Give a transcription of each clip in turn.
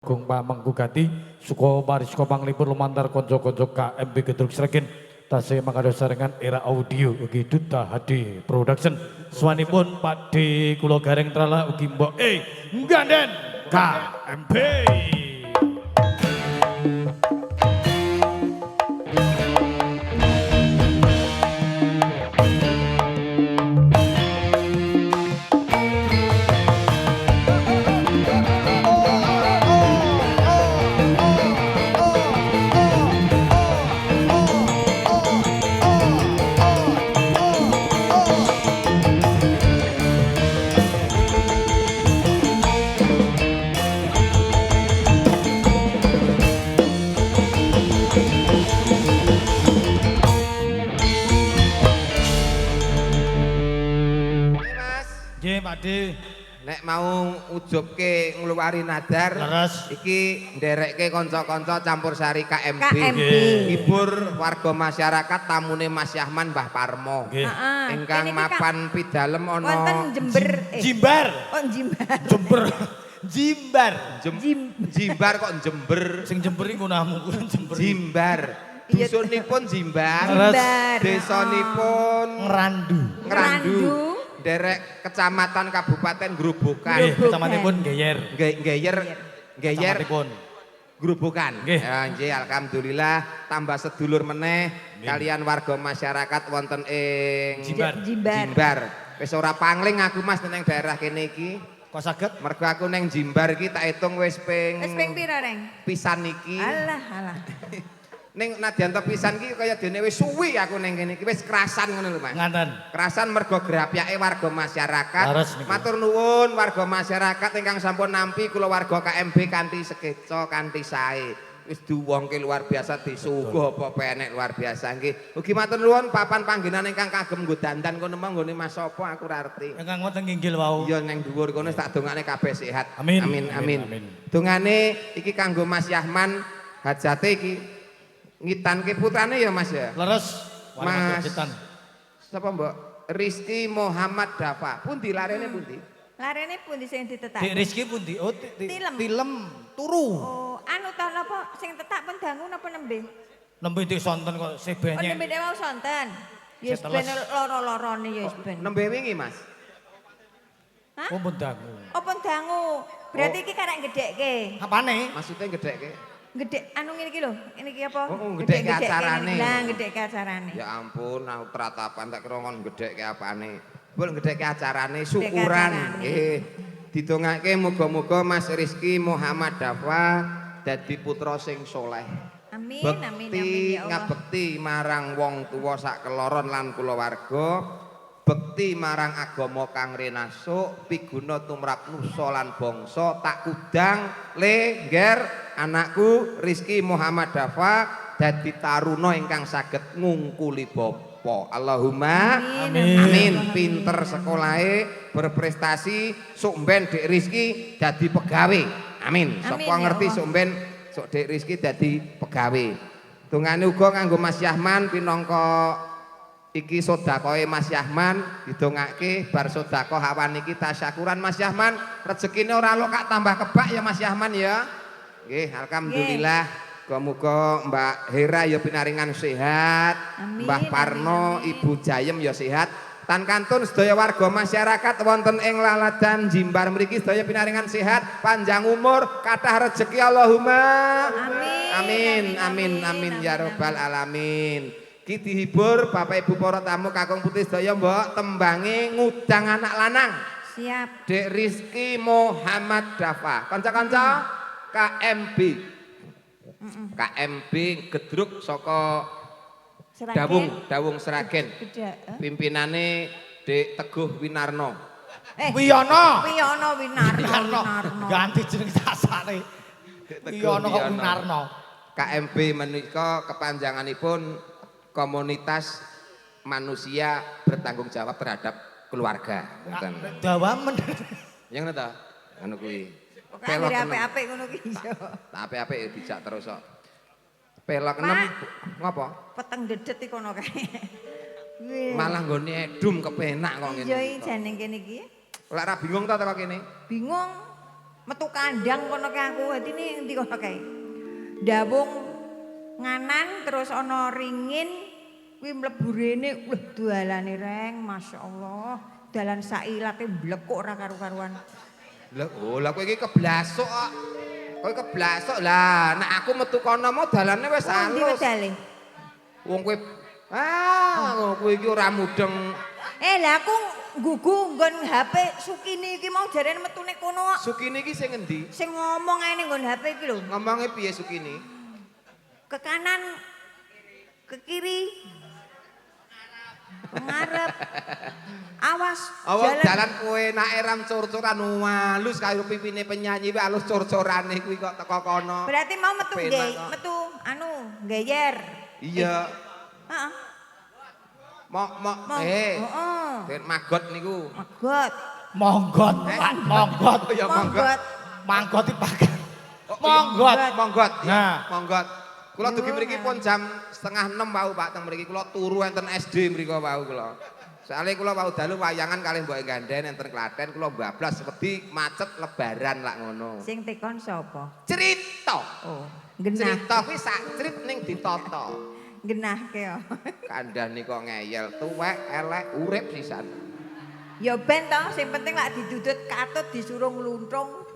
Agung Pamengku Ganti Suko Marisko Panglipur lumantar konco-konco KMB Gedruk Sregen tasih mangkados sarengan era audio ugi Duta HD Production swanipun Pak D kula gareng trala ugi Mbok Ganden KMB. Pakde nek mau ujubke ngluwari nadar iki nderekke kanca-kanca campur sari KMB. Hibur warga masyarakat tamune Mas Yahman Mbah Parmo. Ingkang mapan pidalem ana wonten Jember. Jimbar. Oh Jimbar. Jember. Jimbar. Jimbar kok Jember. Sing Jember iku namu Jember. Jimbar. Dusunipun Jimbar. Desanipun Ngrandu. Derek kecamatan Kabupaten Grobogan. Kecamatanipun Geyer. Geyer. Grobogan. Ya nggih alhamdulillah tambah sedulur meneh kalian warga masyarakat wonten ing Jimbar. Wis ora pangling aku Mas neng daerah kene iki. Kok saged? Mergo aku neng Jimbar iki tak hitung wis ping pira, Reng? Pisan iki. Alah. Ning nadyanto pisan iki kaya dene wis suwi aku ning kene iki wis kerasan ngono lho Mas. Ngaten. Kerasan mergo grapyake warga masyarakat. Matur nuwun warga masyarakat ingkang sampun nampi kula warga KMB kanthi sekeca kanthi sae. Wis diwongke luar biasa disuguh apa penek luar biasa nggih. Ugi matur nuwun papan panggenan ingkang kagem nggo dandan kono mah nggone Mas sapa aku ora ngerti. Ingkang wonten nginggil wau. Iya ning dhuwur kono tak dongane kabeh sehat. Amin. Dongane iki kanggo Mas Yahman hajate iki ngitanke putrane ya Mas ya. Leres. Mas. Sapa Mbok? Rizky Muhammad Dafa. Pundi larene pundi? Larene pundi sing ditetak? Dik Rizky pundi? Oh, tilem turu. Oh, anu ta napa sing tetak pun dangu napa nembe? Nembe dik sonten kok Oh, sebanyak. nembe mau sonten. Ya wis ben loro-lorone ya wis ben. Nembe wingi Mas. Hah? Oh, pun dangu. Oh, pun dangu. Berarti iki karek gedhekke. Apane? Maksudnya gedhekke? Gedhek anu ngene iki lho. Ini iki apa? Oh, gedhekke acarane. Lah, gedhekke acarane. Ya ampun, aku tratapan tak kira ngon gedhekke apane. Pun gedhekke acarane syukuran. Didongake muga-muga Mas Rizky Muhammad Dafa dadi putra sing soleh. Amin ya Allah. Ngabekti marang wong tuwa sak keloron lan kulawarga. Bekti marang agama kang renasuk piguna tumrap nusa lan bangsa tak kudang lengger anakku Rizky Muhammad Dafa dadi taruna ingkang saged ngungkuli bapa. Allahumma amin. Pinter sekolahe berprestasi sok ben Dik Rizky dadi pegawe. Amin. Sapa ngerti sok ben sok Dik Rizky dadi pegawe. Dongane uga kanggo Mas Yahman pinangka iki sedekahe Mas Yahman didongake bar sedekah awan iki tasyakuran Mas Yahman rezekine ora lokak tambah kebak ya Mas Yahman ya. Nggih, alhamdulillah. Muga-muga Mbak Hera ya pinaringan sehat. Mbah Parno, Ibu Jayem ya sehat. Tan kantun sedaya warga masyarakat wonten ing laladan Jimbar mriki sedaya pinaringan sehat, panjang umur, kathah rezeki Allahumma. Amin ya rabbal alamin. Ki dihibur Bapak Ibu para tamu kakung putih sedaya mbok tembange ngudang anak lanang. Siap. Dik Rizky Muhammad Dafa. Kanca-kanca KMB. KMB Gedruk saka Dawung Sragen. Pimpinane Dik Teguh Winarno. Wiyono Winarno. Ganti jeneng sasane. Wiyono kok Winarno. KMB menika kepanjanganipun komunitas manusia bertanggung jawab terhadap keluarga. Dawamen. Yang neta, anu kuwi. Pelok apik-apik ngono ki yo. Apik-apik dijak terus kok. Pelok 6 ngopo? Peteng dedet iki kono kae. Malah nggone edum kepenak kok ngene. Iya jane kene iki. Lek ra bingung ta teko kene? Bingung. metu kandang kono ke aku. Atine endi kono kae? Dawung nganan terus ana ringin kuwi mlebu rene. Wah, dalane reng, masyaallah. Dalan sailate blekuk ora karu-karuan. Lah kowe iki keblasuk kok. Kowe keblasuk lah, nek aku metu kono mau dalane wis Ndi halus. wedale? Wong kowe kowe iki ora mudeng. Lah aku nggugu nggon HP Sukini iki mau jarene metune kono kok. Sukini iki sing endi? Sing ngomong ae ning nggon HP iki lho. Ngomonge piye Sukini? Ke kanan, ke kiri, ngarep. Awas, Jalan kowe nek ram cor-coran halus kaya pipine penyanyi wae halus cor-corane kuwi kok teko kono. Berarti mau metu metu geyer. Iya. Heeh. Den magot niku. Magot. Monggot, monggot. Ya monggot. Manggot dipakai. Monggot. Nah, monggot. Kula dugi mriki pun jam 5:30 wau Pak teng mriki kula turu enten SD mriko wau kula. Soale kula wau dalu wayangan kalih mbok gandhen enten Klaten kula bablas wedi macet lebaran lak ngono. Sing tekon sapa? Cerita. Oh, genah. Cerita kuwi sak crit ning ditata. Genahke yo. Kandhane kok ngeyel, tuwek, elek, urip sisan. Ya ben to, sing penting lak didudut katut disuruh ngluntung.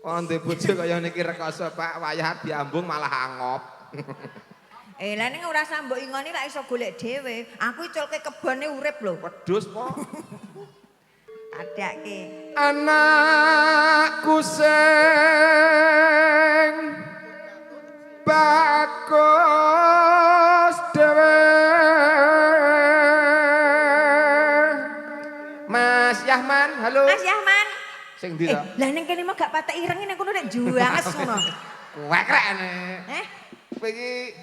Onde bojo kaya niki rekoso Pak, wayah diambung malah angop. Lah ning ora usah mbok ingoni lak iso golek dhewe. Aku iculke kebone urip lho. Wedhus po. Adake. Anakku sing bagus dhewe. Mas Yahman, halo. Mas Yahman. Sing ndi to? Lah ning kene mah gak patek ireng nek kono nek juanges ngono. Wekrene. Kowe iki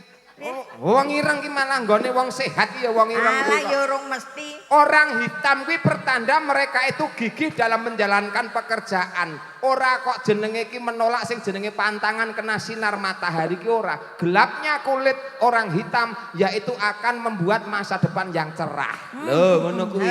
wong ireng ki malah nggone wong sehat ya wong ireng kuwi. Alah ya urung mesti. Orang hitam kuwi pertanda mereka itu gigih dalam menjalankan pekerjaan. Ora kok jenenge ki menolak sing jenenge pantangan kena sinar matahari ki ora. Gelapnya kulit orang hitam yaitu akan membuat masa depan yang cerah. Lho ngono kuwi.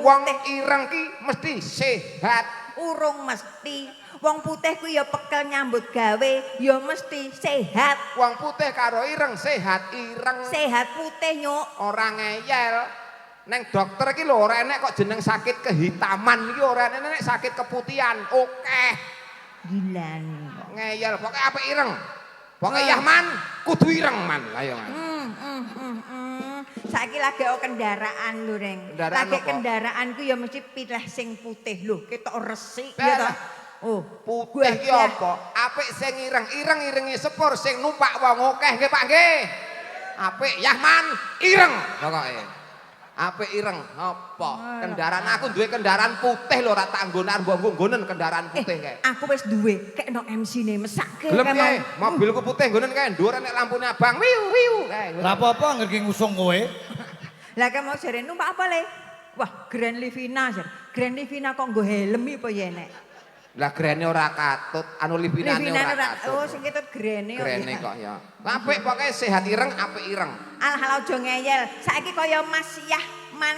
Wong ireng ki mesti sehat. Urung mesti. Wong putih ku ya pekel nyambut gawe, ya mesti sehat. Wong putih karo ireng sehat, ireng sehat putih nyuk. Ora ngeyel. Neng dokter iki lho ora enek kok jeneng sakit kehitaman iki ora enek sakit keputihan. Oke. Gilan. Ngeyel pokoke apik ireng. Pokoke Yahman kudu ireng man. Ayo man. Saiki lagi kendaraan lho Reng. Lagi kendaraanku ya mesti pilih sing putih lho, ketok resik ya ta. Oh, putih ki apa? Apik sing ireng, ireng-irenge sepur sing numpak wong akeh nggih Pak nggih. Apik Yahman ireng pokoke. Apik ireng apa? Kendaraan aku duwe kendaraan putih lho ora tak nggonan mbok-nggonen kendaraan putih kae. Aku wis duwe kekno MC-ne mesake kae. Gelem mobilku putih nggonen kae dhuwur nek lampune abang wiu kae. Lah apa-apa ngerti ngusung kowe? Lah kae mau jare numpak apa le? Wah, Grand Livina jar. Grand Livina kok nggo helm apa ya nek? Lah grene ora katut, anu lipinane ora katut. Oh, sing ketut grene kok. Grene kok ya. Apik pokoke sehat ireng, apik ireng. Alah aja ngeyel. Saiki kaya Mas Yahman,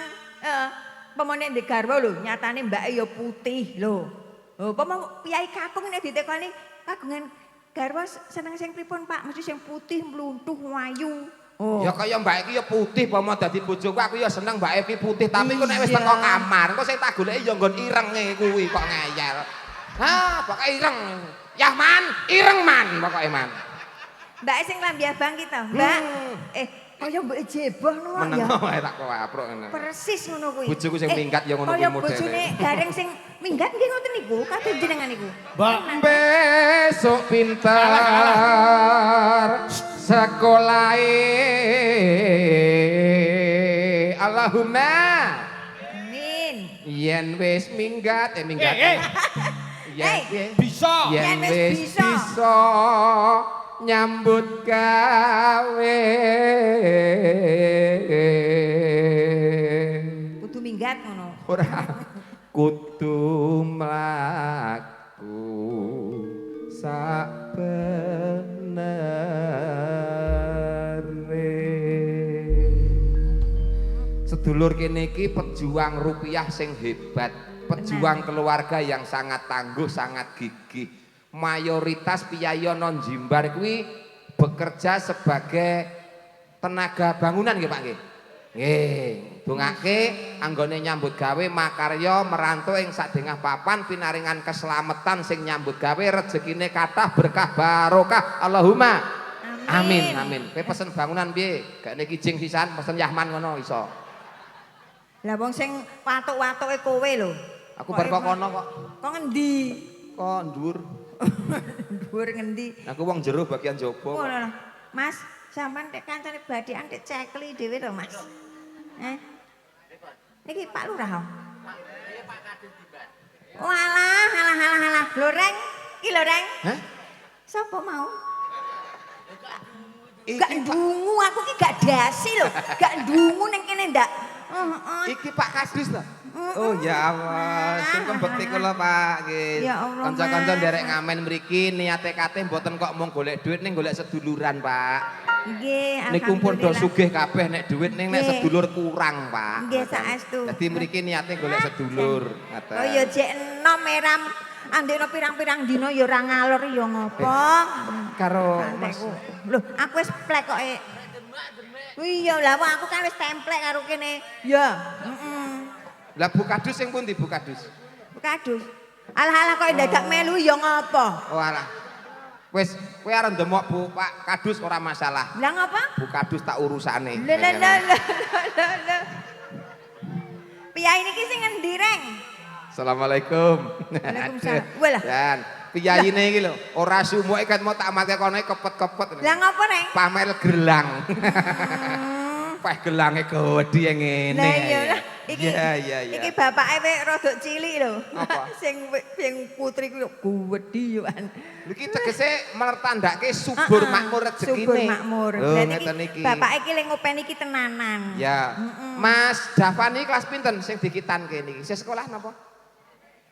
pemone ndek garwa lho, nyatane mbake ya putih lho. Oh, pemong piyai kakung nek ditekoni kagungan garwa seneng sing pripun Pak? Mesti sing putih mluntuh wayu. Oh. Ya kaya mbak iki ya putih pomo dadi bojoku aku ya seneng mbak iki putih tapi kok nek wis teko kamar, engko sing tak goleki ya nggon irenge kuwi kok ngeyel. Pokoke ireng. Yahman, ireng man pokoke man. Mbak sing lambi abang kita, Mbak. Kaya mbok jeboh ngono ya. Meneng wae tak kowapruk ngene. Persis ngono kuwi. Bojoku sing minggat ya ngono kuwi modele. Kaya bojone gareng sing minggat nggih ngoten niku, kadhe jenengan niku. Mbak, besok pintar sekolahe. Allahumma amin. Yen wis minggat minggat. Bisa. Yen wis bisa nyambut gawe. Kudu minggat ngono. Ora kudu mlaku sak benere. Sedulur kene iki pejuang rupiah sing hebat. pejuang keluarga yang sangat tangguh, sangat gigih. Mayoritas piyayi non Jimbar kuwi bekerja sebagai tenaga bangunan nggih Pak nggih. Nggih, dongake anggone nyambut gawe makarya merantau ing sadengah papan pinaringan keselamatan sing nyambut gawe rezekine kathah berkah barokah Allahumma amin amin. Kowe pesen bangunan piye? Gak nek kijing sisan pesen Yahman ngono iso. Lah wong sing watuk-watuke kowe lho. Aku bar kok kono kok. Kok ngendi? Kok dhuwur. Dhuwur ngendi? Aku wong jero bagian jaba. Ngono. Mas, sampean nek kancane badhekan nek cekli dhewe to, Mas. Niki Pak Lurah. Pak Kadus Diban. Walah, Loreng. Iki Loreng. Hah? Sapa mau? Gak ndungu aku ki gak dasi lho. Gak ndungu ning kene ndak. Iki Pak Kadus to. Oh ya Allah, sing kembekti kula Pak nggih. Ya Allah, Kanca-kanca Mas. nderek ngamen mriki niate kate mboten kok mung golek dhuwit ning golek seduluran, Pak. Nggih, Niku pun do alhamdulillah. sugih kabeh nek dhuwit ning nek Nggih. sedulur kurang, Pak. Nggih, saestu. Dadi mriki niate golek sedulur. Ngaten. Oh ya jek enom meram andekno pirang-pirang dina ya ora ngalor ya ngopo. Karo Mas. Lho, aku wis plek kok. Iya lah, wong aku kan wis templek karo kene. Ya, Lah Bu Kadus sing pundi Bu Kadus? Kadus. Alah-alah kok dadak melu ya ngopo? Oh alah. Wis kowe arep ndemok Bu Pak Kadus ora masalah. Lah ngopo? Bu Kadus tak urusane. Lho. Piyai niki sing ngendi, Reng? Assalamualaikum. Waalaikumsalam. Walah. Dan piyayine iki lho, ora sumuke ket mau tak mate kono kepet-kepet. Lah ngopo, Reng? Pamer gelang. Peh gelange gede ngene. Lah iya lah. Iki Iya. iki bapake wek rada cilik lho. Apa? sing putri ku gede yo an. Iki tegese mertandake subur makmur rezekine. Subur makmur. Lho Berarti ngeten iki. bapake iki lek ngopeni iki tenanan. Ya. Mas Davani kelas pinten sing dikitanke niki? Sing sekolah napa?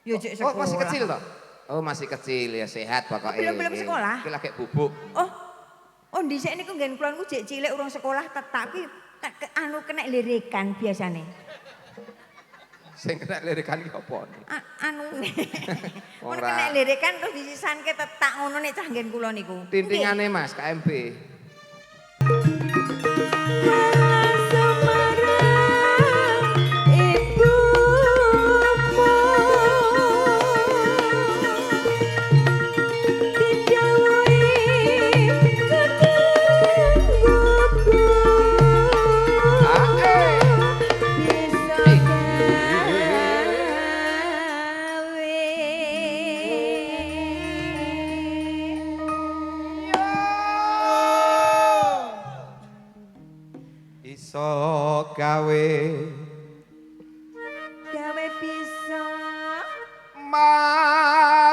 Yo jek Oh sekolah. masih kecil toh? Oh masih kecil ya sehat pokoknya. Belum sekolah? Iki lagi bubuk. Oh dhisik niku nggen kula niku jek cilik urung sekolah tetapi anu kena lirikan biasane. Sing kena lirikan iki apa? Anu mun Ora. kena lirikan terus disisanke tetak ngono nek cah nggen kula niku. Tintingane Mas KMB. Iso gawe bisa maremeng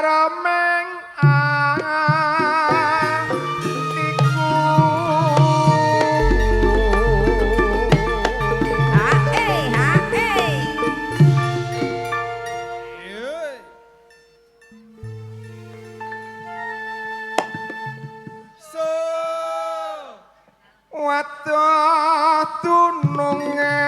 Waduh tununge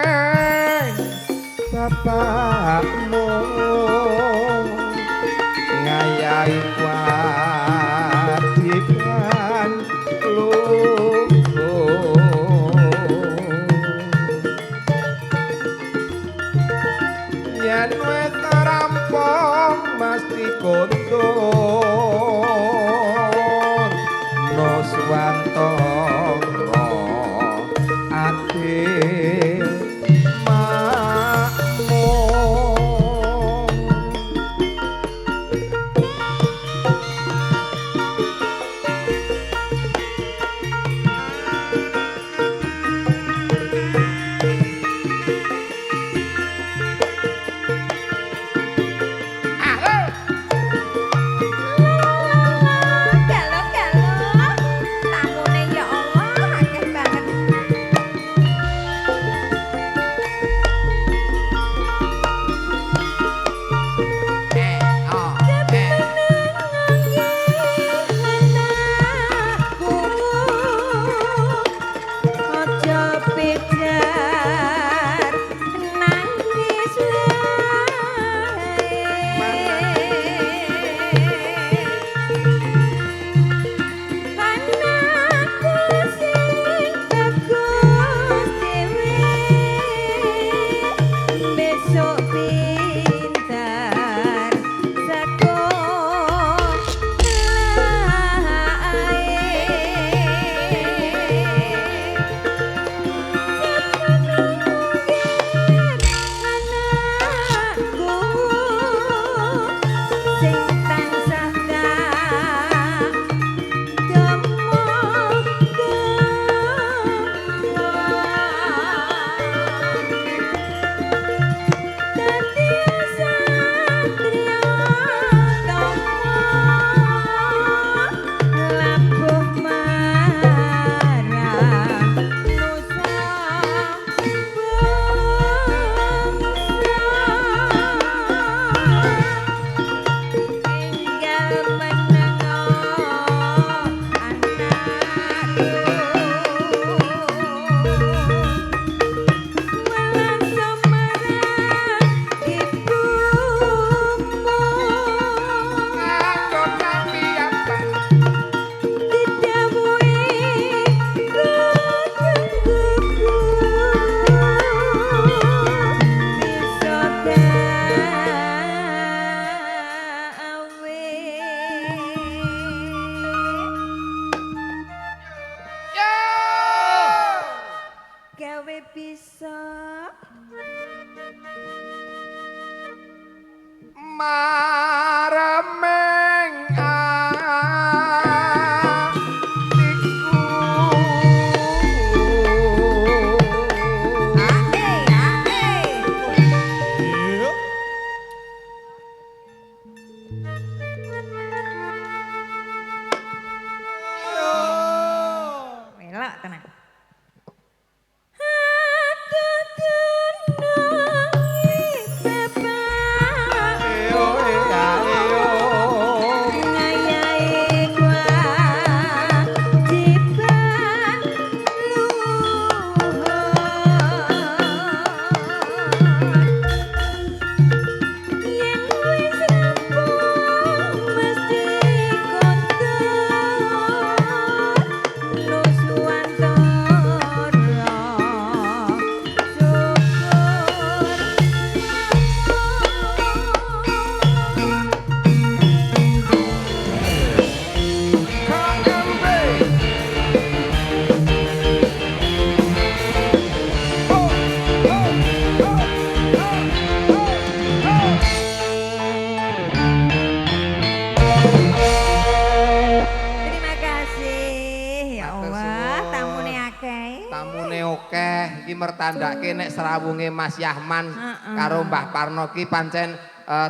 ki mertandake nek serawunge Mas Yahman karo Mbah Parno ki pancen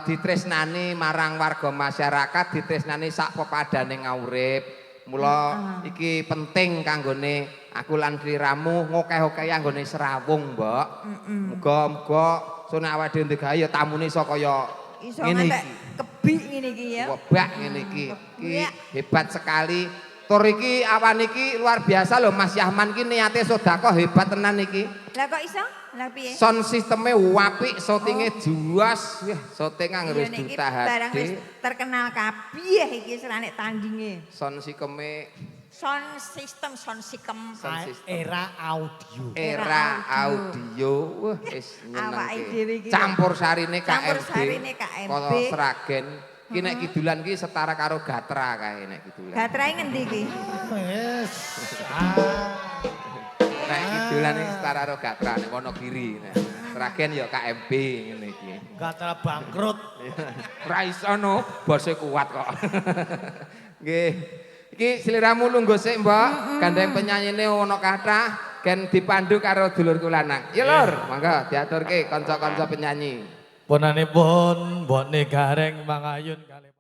ditresnani marang warga masyarakat, ditresnani sak pepadane ngaurip. Mula iki penting kanggone aku lan sliramu ngokeh-okehi anggone serawung, Mbok. Muga-muga sone awake dhewe ndek ya tamune iso kaya Iso ngene ngantek iki. kebik ngene iki ya. Webak ngene iki. Iki hebat sekali. Tur iki awan iki luar biasa lho Mas Yahman iki niate sedekah hebat tenan iki. Lah kok iso? Lah piye? Sound sisteme apik, syutinge juas. Wah, syuting anggere Iya, niki Duta barang wis HD. terkenal kabeh iki serane tandinge. Sound sikeme Sound system. sound system. Era audio. Era audio. Wah, wis Awake nyenengke. dhewe iki. Campur sarine Campur KMB. sarine KMB. Kaya Sragen. Ki nek kidulan ki setara karo Gatra kae nek kidulan. Gatrae ngendi iki? Wes. Nek kidulan iki setara karo Gatra nek Wonogiri. Nek Sragen ya KMB ngene iki. Gatra bangkrut. Ra iso no, bose kuat kok. Nggih. Iki sliramu lungguh sik, Mbak. Gandeng penyanyine ana kathah, gen dipandu karo dulurku lanang. Ya, Lur, monggo diaturke kanca-kanca penyanyi. Punanipun Mbok Gareng Mangayun.